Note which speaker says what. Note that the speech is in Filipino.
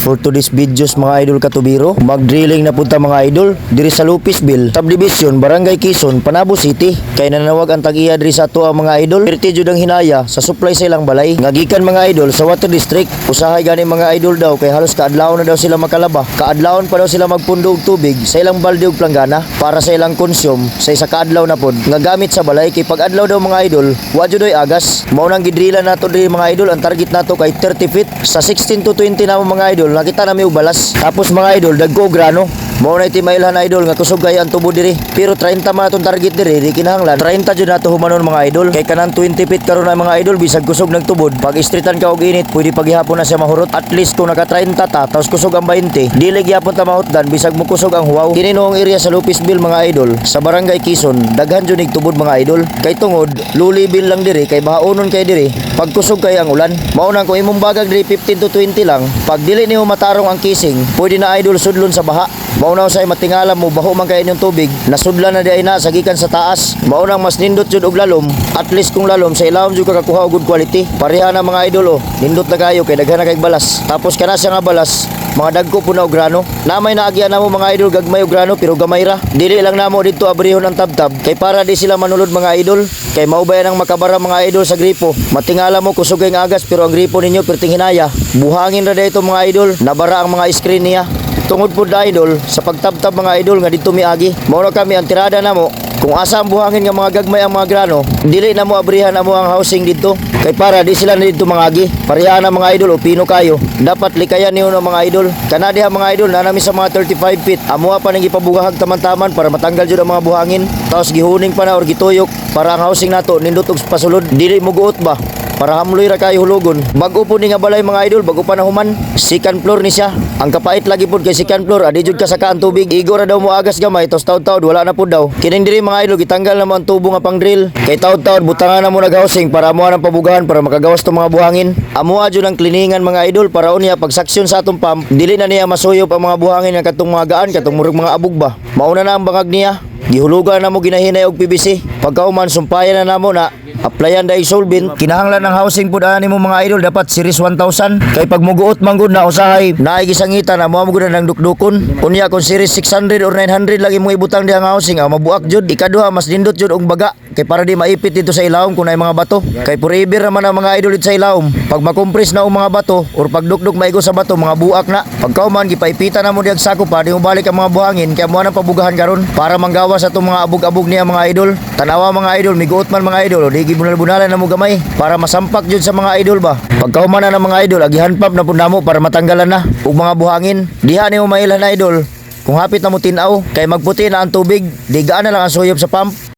Speaker 1: For today's videos mga idol katubiro, mag-drilling na punta mga idol diri sa Lupisville, Subdivision, Barangay Quezon, Panabo City. Kay nanawag ang tag-iya diri sa ato ang mga idol. Perti jud ang hinaya sa supply sa ilang balay. Ngagikan mga idol sa Water District. Usahay gani mga idol daw kay halos kaadlaw na daw sila makalaba. Kaadlawon pa daw sila magpundo og tubig sa ilang balde ug planggana para sa ilang konsyum sa isa kaadlaw na pod nga gamit sa balay. Kay pag adlaw daw mga idol, wa jud oy agas. Mao nang gidrilan nato diri mga idol. Ang target nato kay 30 feet sa 16 to 20 na mga idol. Nakita na mi og balas. Tapos mga idol, dagko og grano. Mao na timailhan idol nga kusog kay ang tubo diri. Pero 30 man atong target diri, di kinahanglan 30 jud nato humanon mga idol. Kay kanang 20 feet karon na mga idol bisag kusog nagtubod. Pag istritan ka og init, pwede paghihapon na siya mahurot. At least kung naka 30 ta, tapos kusog ang 20, dili gyapon ta mahutdan bisag mo kusog ang huwaw. Kini noong area sa Lupisville mga idol, sa Barangay Quezon, daghan jud nig tubod mga idol. Kay tungod lulibil lang diri kay bahaonon kay diri. Pag kusog kay ang ulan, mao nang kung imong bagag diri 15 to 20 lang, pag dili niyo matarong ang casing, pwede na idol sudlon sa baha. Mao na usay matingala mo baho man kay inyong tubig, nasudlan na di ay na sa gikan sa taas. Mao nang mas nindot jud og lalom. At least kung lalom sa ilawom jud ka kakuha og good quality. Pareha na mga idol nindot na kayo kay daghan na kay balas. Tapos kana siya nga balas, mga dagko po na og grano. Namay naagyan namo mga idol gagmay og grano pero gamay ra. Dili lang namo didto abrihon ang tabtab kay para di sila manulod mga idol. Kay maubayan ang makabara mga idol sa gripo. Matingala mo kusog kay ang agas pero ang gripo ninyo perting hinaya. Buhangin ra dito mga idol, nabara ang mga screen niya. Tungod po da idol sa pagtabtab mga idol nga dito miagi. Mao na kami ang tirada namo. Kung asa ang buhangin nga mga gagmay ang mga grano, dili na mo abrihan amo ang housing dito. Kay para di sila na dito mangagi. Pareha na mga idol o pino kayo. Dapat likayan niyo ng mga idol. Kana diha mga idol na nami sa mga 35 feet. Amuha pa nang ipabugahag taman-taman para matanggal jud ang mga buhangin. Tapos gihuning pa na or gituyok para ang housing nato nindot og pasulod. Dili mo guot ba? Para hamloy ra kayo hulugon. Bago po ni nga balay mga idol, bago pa nahuman, second floor ni siya. Ang kapait lagi pod kay second floor, adi jud kasaka ang tubig. Igo ra daw mo agas gamay, tos taud-taud wala na pod daw. Kining diri mga idol, gitanggal na mo ang tubo nga pang drill. Kay taud-taud butangan na mo nag-housing para amuha ng pabugahan para makagawas tong mga buhangin. Amuha jud ang cleaningan mga idol para unya pag saksyon sa atong pump, dili na niya masuyop ang mga buhangin nga katong mga gaan, katong murag mga abog ba. Mauna na ang bangag niya. Gihulugan na mo ginahinay og PVC. Pagkauman sumpayan na namo na applyan dai solvent. Kinahanglan ng housing pud ani mo mga idol dapat series 1000. Kay pag muguot man gud na usahay naay gisangitan na mo gud nang dukdukon. Unya kung series 600 or 900 lagi mo ibutang dihang housing mabuak jud. Ikaduha mas nindot jud og baga kay para di maipit dito sa ilawom kung nay mga bato. Kay forever naman ang mga idol dito sa ilawom. Pag makompres na og mga bato or pag dukduk maigo sa bato mga buak na. Pagkauman gipaipitan na mo diag sako pa di mo balik ang mga buhangin kay mo na pabugahan karon para manggawas atong mga abog-abog niya mga idol. Tanawa mga idol, miguot man mga idol, di gibunal-bunalan na mo gamay para masampak jud sa mga idol ba. Pagkauman na ng mga idol, agihan pump na pud namo para matanggalan na og mga buhangin. Diha ni mo mailan na idol. Kung hapit na mo tin-aw, kay magputi na ang tubig, digaan na lang ang suyop sa pump.